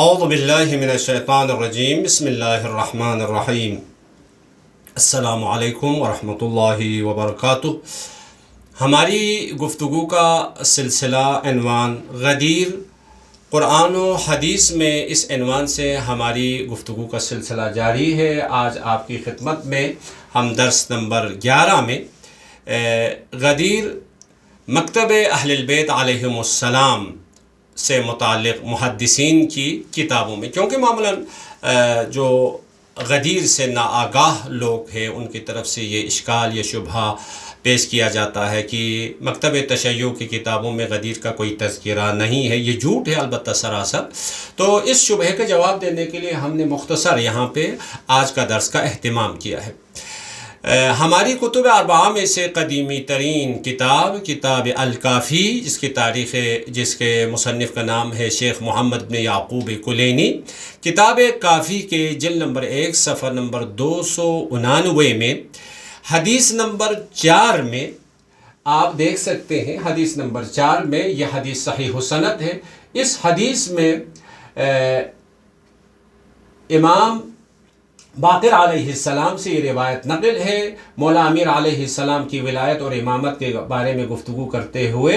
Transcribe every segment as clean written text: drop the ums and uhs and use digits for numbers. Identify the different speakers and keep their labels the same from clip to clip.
Speaker 1: اعوذ باللہ من الشیطان الرجیم بسم اللہ الرحمن الرحیم السلام علیکم ورحمۃ اللہ وبرکاتہ۔ ہماری گفتگو کا سلسلہ عنوان غدیر، قرآن و حدیث میں اس عنوان سے ہماری گفتگو کا سلسلہ جاری ہے۔ آج آپ کی خدمت میں ہم درس نمبر 11 میں غدیر مکتب اہل البیت علیہم السلام سے متعلق محدثین کی کتابوں میں، کیونکہ معمولاً جو غدیر سے ناآگاہ لوگ ہیں ان کی طرف سے یہ اشکال یا شبہہ پیش کیا جاتا ہے کہ مکتب تشیع کی کتابوں میں غدیر کا کوئی تذکرہ نہیں ہے، یہ جھوٹ ہے البتہ سراسر۔ تو اس شبہے کا جواب دینے کے لیے ہم نے مختصر یہاں پہ آج کا درس کا اہتمام کیا ہے۔ ہماری کتب اربعہ میں سے قدیمی ترین کتاب الکافی، جس کے مصنف کا نام ہے شیخ محمد بن یعقوب کلینی، کتاب کافی کے جلد نمبر 1 صفحہ نمبر 299 میں حدیث نمبر 4 میں آپ دیکھ سکتے ہیں۔ حدیث نمبر 4 میں یہ حدیث صحیح سند ہے۔ اس حدیث میں امام باقر علیہ السلام سے یہ روایت نقل ہے۔ مولا امیر علیہ السلام کی ولایت اور امامت کے بارے میں گفتگو کرتے ہوئے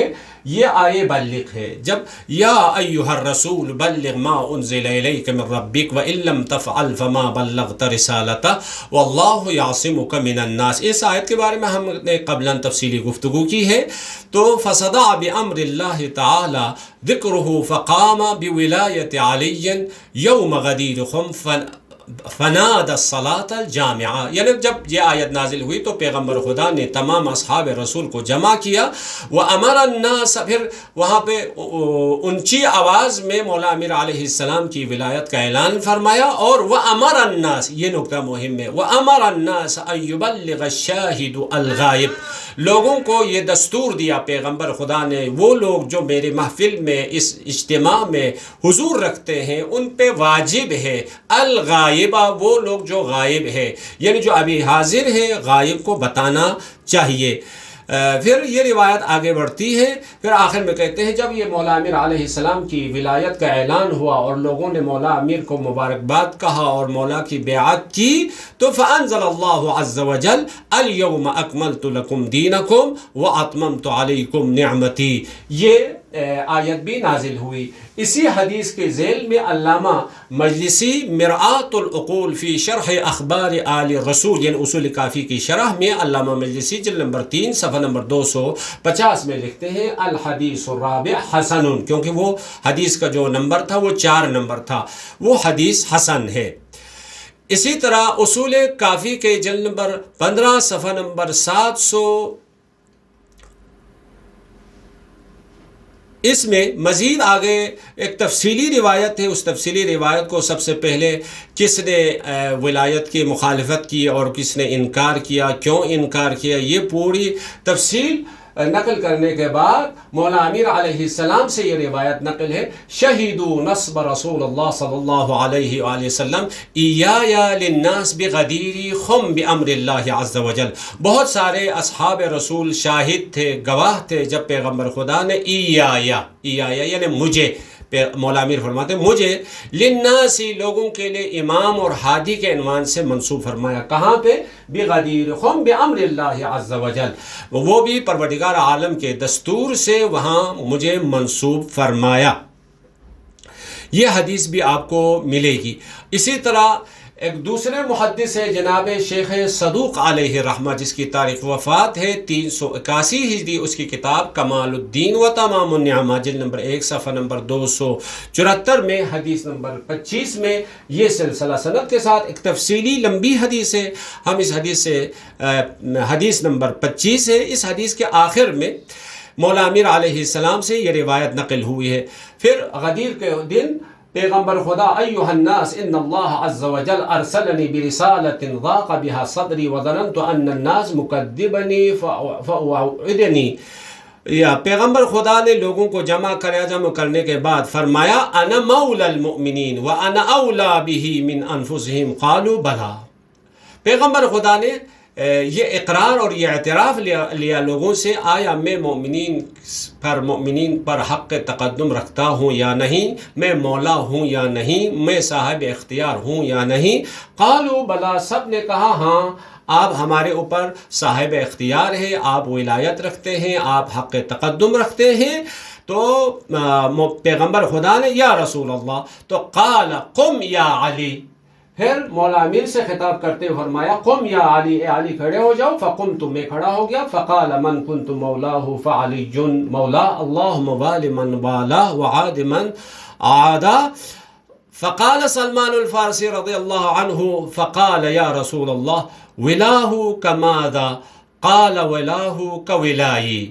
Speaker 1: یہ آیے بلغ ہے، جب یا ایھا الرسول بلغ ما انزل الیک من ربک وان لم تفعل فما بلغت رسالتہ واللہ یعصمک من الناس۔ اس آیت کے بارے میں ہم نے قبلا تفصیلی گفتگو کی ہے۔ تو فصدع بامر اللہ تعالی ذکرہ فقام بولایت علی یوم غدیر خم فنادى الصلاة الجامعہ، یعنی جب یہ آیت نازل ہوئی تو پیغمبر خدا نے تمام اصحاب رسول کو جمع کیا، وَأَمَرَ النَّاسَ، پھر وہاں پہ اونچی آواز میں مولا امیر علیہ السلام کی ولایت کا اعلان فرمایا، اور وَأَمَرَ النَّاسَ، یہ نقطہ مہم ہے، وَأَمَرَ النَّاسَ أَن يُبَلِّغَ الشَّاهِدُ الْغَائِبَ، لوگوں کو یہ دستور دیا پیغمبر خدا نے، وہ لوگ جو میرے محفل میں اس اجتماع میں حضور رکھتے ہیں ان پہ واجب ہے الغائب، وہ لوگ جو غائب ہے، یعنی جو ابھی حاضر ہے غائب کو بتانا چاہیے۔ پھر یہ روایت آگے بڑھتی ہے، پھر آخر میں کہتے ہیں جب یہ مولا امیر علیہ السلام کی ولایت کا اعلان ہوا اور لوگوں نے مولا امیر کو مبارکباد کہا اور مولا کی بیعت کی، تو فانزل اللہ عز وجل الیوم اکملت لکم دینکم واتممت علیکم نعمتی، یہ آیت بھی نازل ہوئی۔ اسی حدیث کے ذیل میں علامہ مجلسی مرآت العقول فی شرح اخبار آل رسول، یعنی اصول کافی کی شرح میں علامہ مجلسی جلد نمبر 3 صفحہ نمبر 250 میں لکھتے ہیں الحدیث الرابع حسن، کیونکہ وہ حدیث کا جو نمبر تھا وہ 4 نمبر تھا، وہ حدیث حسن ہے۔ اسی طرح اصول کافی کے جلد نمبر 15 صفحہ نمبر 700، اس میں مزید آگے ایک تفصیلی روایت ہے۔ اس تفصیلی روایت کو سب سے پہلے کس نے ولایت کی مخالفت کی اور کس نے انکار کیا، کیوں انکار کیا، یہ پوری تفصیل نقل کرنے کے بعد مولا امیر علیہ السلام سے یہ روایت نقل ہے، شہیدوا نصب رسول اللہ صلی اللہ علیہ وآلہ وسلم ایایا للناس بغدیری خم بامر اللہ عز وجل، بہت سارے اصحاب رسول شاہد تھے، گواہ تھے جب پیغمبر خدا نے ایایا یعنی مجھے، مولا امیر فرماتے ہیں مجھے، للناسی لوگوں کے لیے امام اور ہادی کے عنوان سے منصوب فرمایا، کہاں پہ؟ بغدیر خم بامر اللہ عز وجل، وہ بھی پروردگار عالم کے دستور سے وہاں مجھے منصوب فرمایا۔ یہ حدیث بھی آپ کو ملے گی۔ اسی طرح ایک دوسرے محدث ہے جناب شیخ صدوق علیہ رحمہ، جس کی تاریخ وفات ہے 381 ہجری، اس کی کتاب کمال الدین و تمام النعمہ جلد نمبر 1 صفحہ نمبر 274 میں حدیث نمبر 25 میں یہ سلسلہ سند کے ساتھ ایک تفصیلی لمبی حدیث ہے۔ ہم اس حدیث سے حدیث نمبر 25 ہے، اس حدیث کے آخر میں مولا امیر علیہ السلام سے یہ روایت نقل ہوئی ہے۔ پھر غدیر کے دن پیغمبر خدا ایھا الناس ان اللہ عز وجل ارسلنی برسالۃ ضاق بها صدری وظننت ان الناس مکذبنی فاوعدنی، یا پیغمبر خدا نے لوگوں کو جمع کرنے کے بعد فرمایا انا مولا المؤمنین وانا اولی بہ من انفسہم قالوا بلی، پیغمبر خدا نے یہ اقرار اور یہ اعتراف لیا لوگوں سے، آیا میں مومنین پر حق تقدم رکھتا ہوں یا نہیں، میں مولا ہوں یا نہیں، میں صاحب اختیار ہوں یا نہیں؟ قالوا بلا، سب نے کہا ہاں آپ ہمارے اوپر صاحب اختیار ہیں، آپ ولایت رکھتے ہیں، آپ حق تقدم رکھتے ہیں۔ تو پیغمبر خدا نے یا رسول اللہ، تو قال قم یا علی، پھر مولا امیر سے خطاب کرتے ہوئے فرمایا قم یا علی، اے علی کھڑے ہو جاؤ۔ فقمت، میں کھڑا ہو گیا۔ فقال من كنت مولاه فعلی مولا، اللهم وال من والاه وعاد من عادا۔ فقال سلمان الفارسی رضی اللہ عنہ فقال یا رسول اللہ ولاه كماذا؟ قال ولاه كولائی،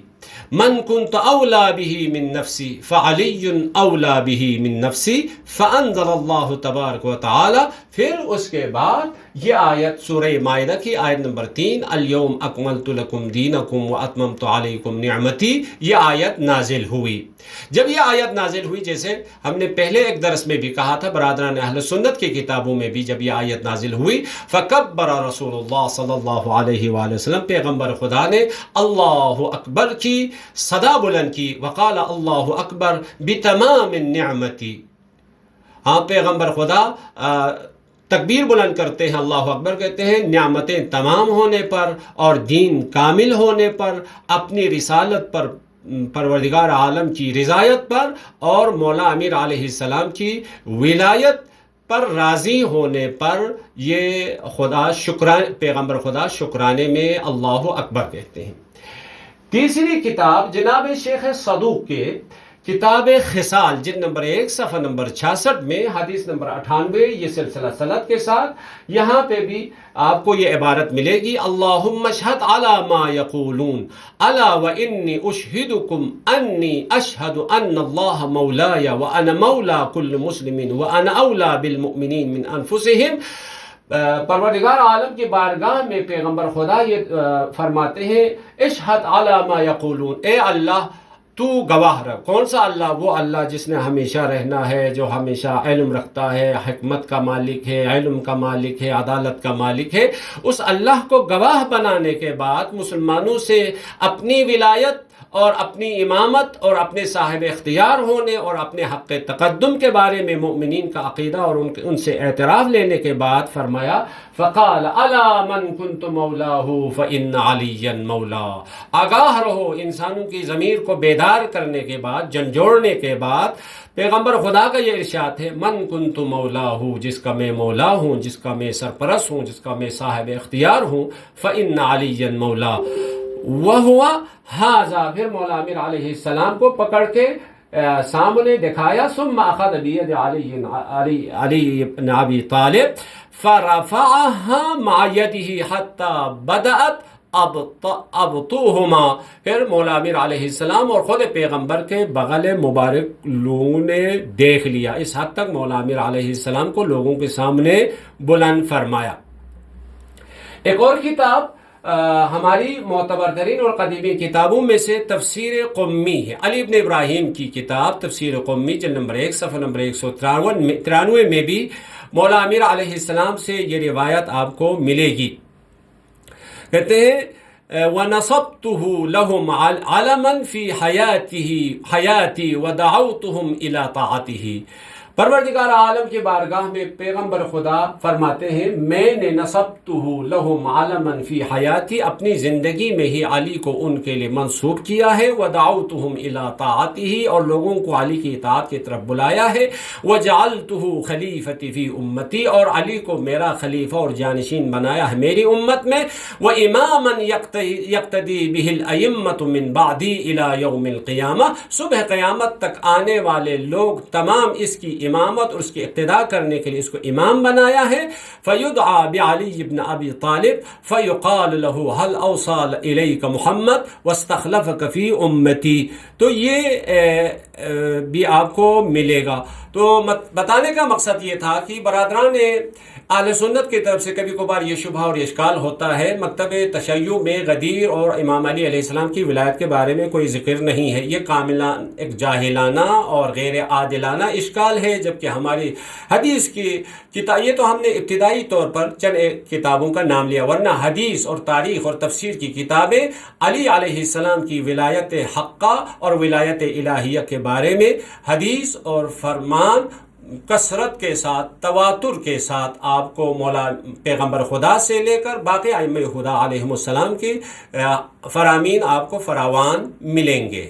Speaker 1: من كنت أولى به من نفسي فعلي أولى به من نفسي، فأنزل الله تبارک و تعالی۔ پھر اس کے بعد یہ آیت سورہ مائدہ کی آیت نمبر 3، الیوم اکملت لکم دینکم واتممت علیکم نعمتی، یہ آیت نازل ہوئی۔ جب یہ آیت نازل ہوئی، جیسے ہم نے پہلے ایک درس میں بھی کہا تھا، برادران اہل سنت کی کتابوں میں بھی جب یہ آیت نازل ہوئی، فکبر رسول اللہ صلی اللہ علیہ وآلہ وسلم، پیغمبر خدا نے اللہ اکبر کی صدا بلند کی، وقال اللہ اکبر بتمام النعمتی۔ ہاں، پیغمبر خدا تکبیر بلند کرتے ہیں، اللہ اکبر کہتے ہیں نعمتیں تمام ہونے پر اور دین کامل ہونے پر، اپنی رسالت پر، پروردگار عالم کی رضایت پر، اور مولا امیر علیہ السلام کی ولایت پر راضی ہونے پر، یہ پیغمبر خدا شکرانے میں اللہ اکبر کہتے ہیں۔ تیسری کتاب جناب شیخ صدوق کے کتاب خصال، جلد نمبر 1 صفحہ نمبر 66 میں حدیث نمبر 98، یہ سلسلہ سند کے ساتھ، یہاں پہ بھی آپ کو یہ عبارت ملے گی، اللہم اشہد علی ما یقولون الا وانی اشہدکم انی اشہد ان اللہ مولایا وانا مولا کل مسلم وانا اولا بالمؤمنین من انفسہم۔ پروردگار عالم کی بارگاہ میں پیغمبر خدا یہ فرماتے ہیں، اشہد علی ما یقولون، اے اللہ تو گواہ رہ۔ کون سا اللہ؟ وہ اللہ جس نے ہمیشہ رہنا ہے، جو ہمیشہ علم رکھتا ہے، حکمت کا مالک ہے، علم کا مالک ہے، عدالت کا مالک ہے۔ اس اللہ کو گواہ بنانے کے بعد مسلمانوں سے اپنی ولایت اور اپنی امامت اور اپنے صاحب اختیار ہونے اور اپنے حق تقدم کے بارے میں مومنین کا عقیدہ اور ان سے اعتراف لینے کے بعد فرمایا، فقال الا من كنت مولاه فان عليا مولا۔ آگاہ رہو، انسانوں کی ضمیر کو بیدار کرنے کے بعد، جھنجھوڑنے کے بعد پیغمبر خدا کا یہ ارشاد ہے، من كنت مولاه، جس کا میں مولا ہوں، جس کا میں سرپرست ہوں، جس کا میں صاحب اختیار ہوں، فان عليا مولا وہوا ھذا۔ پھر مولا امیر علیہ السلام کو پکڑ کے سامنے دکھایا، ثم اخذ بید علی بن ابی طالب فرفعها مع یده حتی بدأت ابطوہما۔ پھر مولا امیر علیہ السلام اور خود پیغمبر کے بغل مبارک لوگوں نے دیکھ لیا، اس حد تک مولا امیر علیہ السلام کو لوگوں کے سامنے بلند فرمایا۔ ایک اور کتاب ہماری معتبر ترین اور قدیمی کتابوں میں سے تفسیر قمی ہے، علی ابن ابراہیم کی کتاب تفسیر قمی، جلد نمبر 1 صفحہ نمبر 193 میں بھی مولا امیر علیہ السلام سے یہ روایت آپ کو ملے گی۔ کہتے ہیں وَنَصَبْتُهُ لَهُمْ عَلَمًا فِي حَيَاتِي وَدَعَوْتُهُمْ إِلَى طَاعَتِهِ۔ پروردگار عالم کی بارگاہ میں پیغمبر خدا فرماتے ہیں، میں نے نصبتہ لہم علما فی حیاتی، اپنی زندگی میں ہی علی کو ان کے لیے منسوب کیا ہے، ودعوتہم الی طاعتہ، اور لوگوں کو علی کی اطاعت کی طرف بلایا ہے، وجعلتہ خلیفتی فی امتی، اور علی کو میرا خلیفہ اور جانشین بنایا ہے میری امت میں، واماما یقتدی بہ الائمۃ من بعدی الی یوم القیامہ، صبح قیامت تک آنے والے لوگ تمام اس کی امامت اور اس کی اقتداء کرنے کے لیے اس کو امام بنایا ہے۔ فیدعا بعلی بن ابی طالب فیقال له هل اوصى الیک محمد واستخلفک فی امتی۔ تو یہ بھی آپ کو ملے گا۔ تو بتانے کا مقصد یہ تھا کہ برادران اہل سنت کی طرف سے کبھی کبھار یہ شبہ اور اشکال ہوتا ہے، مکتب تشیع میں غدیر اور امام علی علیہ السلام کی ولایت کے بارے میں کوئی ذکر نہیں ہے، یہ کاملا ایک جاہلانہ اور غیر عادلانہ اشکال ہے، ہے، جبکہ ہماری حدیث کی کتاب، یہ تو ہم نے ابتدائی طور پر چند کتابوں کا نام لیا، ورنہ حدیث اور تاریخ اور تفسیر کی کتابیں علی علیہ السلام کی ولایت حقہ اور ولایت الہیہ کے بارے میں حدیث اور فرمان کثرت کے ساتھ، تواتر کے ساتھ آپ کو مولا پیغمبر خدا سے لے کر باقی ائمہ خدا علیہم السلام کی فرامین آپ کو فراوان ملیں گے۔